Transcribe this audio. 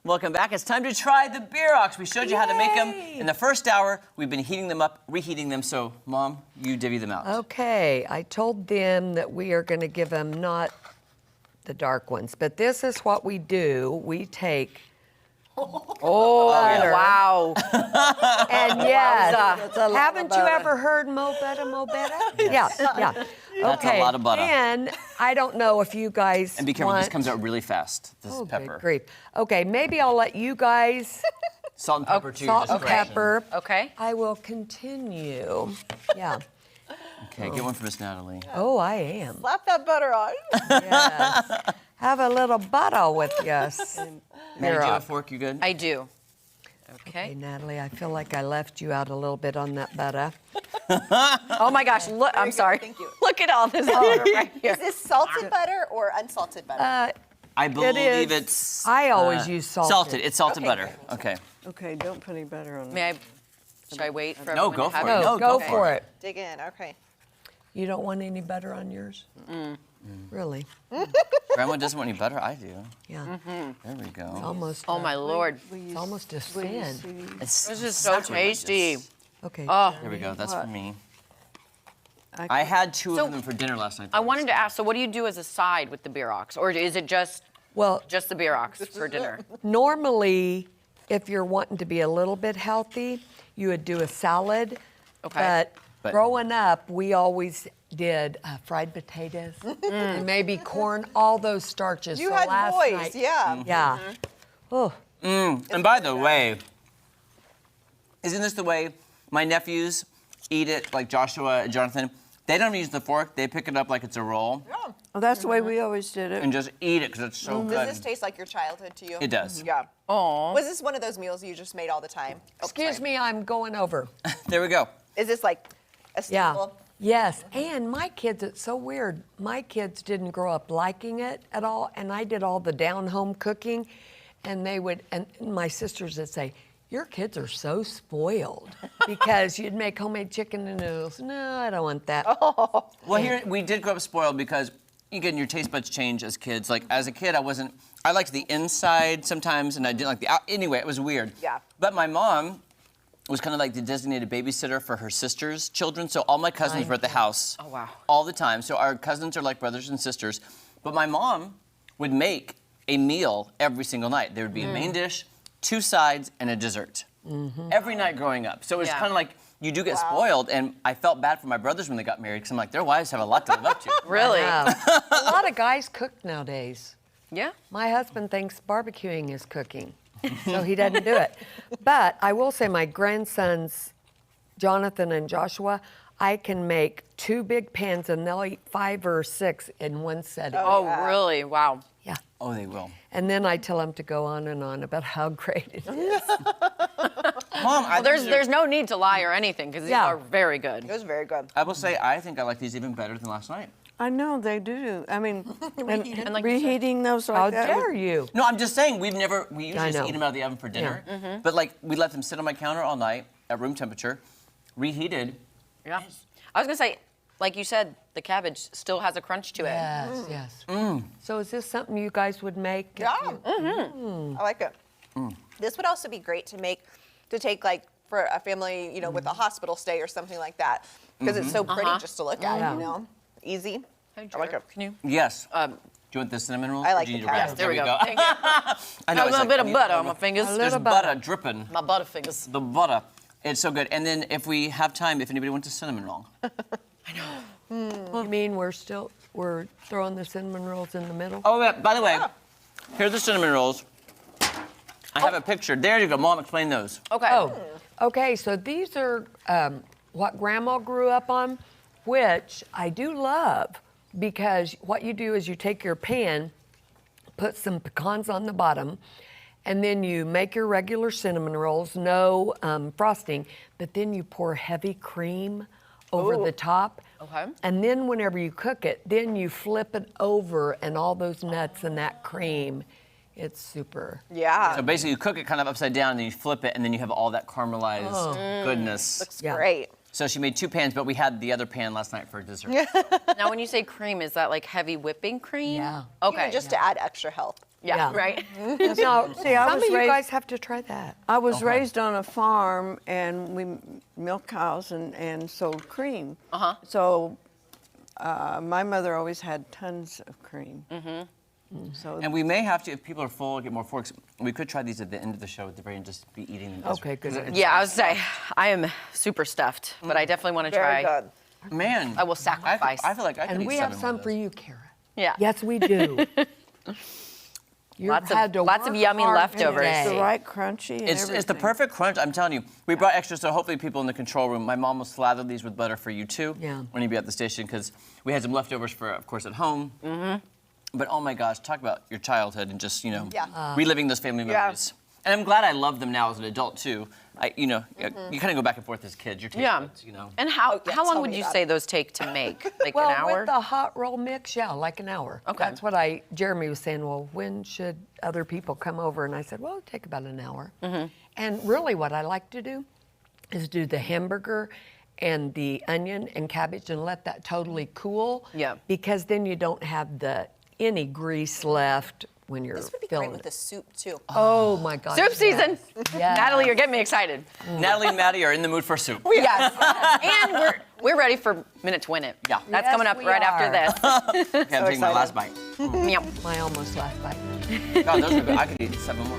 Welcome back. It's time to try the Beirocks. We showed you how to make them in the first hour. We've been heating them up, reheating them. So, Mom, you divvy them out. Okay, I told them that we are going to give them not the dark ones, but this is what we do. We take butter. Wow. And yes, haven't you ever heard mo better? Yeah. That's a lot of butter. And I don't know if you guys And be careful, want... this comes out really fast, this pepper. Good grief. Okay, maybe I'll let you guys... Salt and pepper, too. Salt and pepper. Okay. I will continue. Yeah. Okay, get one for Miss Natalie. Oh, I am. Slap that butter on. Yes. Have a little butter with you. Natalie, do you have a fork? You good? I do. Okay, Okay. Natalie, I feel like I left you out a little bit on that butter. Oh my gosh, look, I'm sorry. Thank you. Look at all this butter right here. Is this salted butter or unsalted butter? I believe is. it's... I always use salted. Salted. It's salted butter. Okay. Okay, don't put any butter on it. May I, should I wait for No, everyone go to have for it. it? No, Go go for it. Dig in, okay. You don't want any butter on yours? Really? Grandma doesn't want any butter. I do. Yeah. There we go. Almost. Oh my Lord. It's almost a sin. It's This is so tasty. Okay. Oh, There we go. That's for me. I I had two So- of them for dinner last night. I wanted to ask, so what do you do as a side with the Beirocks? Or is it just Well, the Beirocks for dinner? normally, if you're wanting to be a little bit healthy, you would do a salad. Okay. But growing up, we always did fried potatoes and maybe corn, all those starches. You So had last boys, night- yeah. Yeah. Oh, And by the way, isn't this the way my nephews eat it, like Joshua and Jonathan? They don't use the fork. They pick it up like it's a roll Oh, that's the way we always did it. and just eat it because it's so Does good. this taste like your childhood to you? It does. Yeah. Oh. Was this one of those meals you just made all the time? Oh, excuse sorry. me, I'm going over. There we go. Is this like a Yeah. staple? Yes, and my kids, it's so weird. My kids didn't grow up liking it at all, and I did all the down-home cooking, and they would, and my sisters would say, your kids are so spoiled because you'd make homemade chicken and noodles. No, I don't want that. Well, here we did grow up spoiled because, again, your taste buds change as kids. Like, as a kid, I liked the inside sometimes, and I didn't like the out. Anyway, it was weird. Yeah. But my mom was kind of like the designated babysitter for her sister's children, so all my cousins were at the house. Oh, wow. All the time. So our cousins are like brothers and sisters. But my mom would make a meal every single night. There would be a main dish, 2 sides, and a dessert. Every night growing up. So it was Yeah. kind of like you do get spoiled, and I felt bad for my brothers when they got married because I'm like, their wives have a lot to live up to. Really? Wow. A lot of guys cook nowadays. Yeah. My husband thinks barbecuing is cooking, so he doesn't do it. But I will say my grandsons, Jonathan and Joshua, I can make 2 big pans and they'll eat 5 or 6 in one setting. Oh, really? Wow. Yeah. Oh, they will. And then I tell them to go on and on about how great it is. Mom, Well, there's no need to lie or anything because these Yeah. are very good. It was very good. I will say, I think I like these even better than last night. I know they do. I mean, and like you said- reheating those like How that. dare you? No, I'm just saying, we usually I just know. eat them out of the oven for dinner. But like, we let them sit on my counter all night at room temperature, reheated. Yeah. I was going to say, like you said, the cabbage still has a crunch to it. Yes, yes. So is this something you guys would make? if Yeah. you- I like it. This would also be great to take like for a family, you know, with a hospital stay or something like that, because it's so pretty just to look at, Yeah. you know, easy. Hey, I like Jared, it. Can you? Yes. Do you want the cinnamon rolls? I or like do you the need a wrap? cabbage. There we go. Thank you. I know, A it's little like, bit I of need butter a on my fingers. little There's butter. butter dripping. My butterfingers. The butter. It's so good. And then if we have time, if anybody wants a cinnamon roll. You mean we're throwing the cinnamon rolls in the middle? Oh, yeah, by the way, here's the cinnamon rolls. I have a picture. There you go. Mom, explain those. Okay. Oh, okay. So these are what Grandma grew up on, which I do love because what you do is you take your pan, put some pecans on the bottom, and then you make your regular cinnamon rolls, no frosting, but then you pour heavy cream over the top. Okay. And then whenever you cook it, then you flip it over and all those nuts and that cream. It's super. Yeah. So basically, you cook it kind of upside down, and then you flip it, and then you have all that caramelized goodness. Looks Yeah. great. So she made 2 pans, but we had the other pan last night for dessert. Now, when you say cream, is that like heavy whipping cream? Yeah. Okay. Even just to add extra health. Yeah, right. No, See, I some was of you raised- guys have to try that. I was raised on a farm, and we milked cows and sold cream. So my mother always had tons of cream. So And we may have to, if people are full, get more forks. We could try these at the end of the show at the very end, just be eating them. Okay, good. Yeah, I was say I am super stuffed, but I definitely want to Very try. good. Man, I will sacrifice. I feel like I could And eat we have 7 some of for those. you, Kara. Yeah. Yes, we do. You Lots had to of work yummy hard leftovers. it's the today. right crunchy and It's the everything. perfect crunch, I'm telling you. We brought extra, so hopefully people in the control room, my mom will slather these with butter for you too. Yeah. When you be at the station, because we had some leftovers for, of course, at home. But oh my gosh, talk about your childhood and just, Yeah. reliving those family Yeah. memories. And I'm glad I love them now as an adult too. You kind of go back and forth as kids. Your taste Yeah. buds, And how yeah, how long tell would me you about say it. those take to make? Like Well, an hour? with the hot roll mix, yeah, like an hour. Okay. That's what Jeremy was saying, well, when should other people come over? And I said, well, it'll take about an hour. And really what I like to do is do the hamburger and the onion and cabbage and let that totally cool. Yeah. Because then you don't have any grease left when you're This would be filling great with the it. soup too. Oh my gosh. Soup season. Yes. Natalie, you're getting me excited. Natalie and Maddie are in the mood for soup. Yes. And we're ready for Minute to Win It. Yeah. That's Yes, coming up we right after are. this. Okay, I'm taking my last bite. Yum. My almost last bite. God, those are good. I could eat 7 more.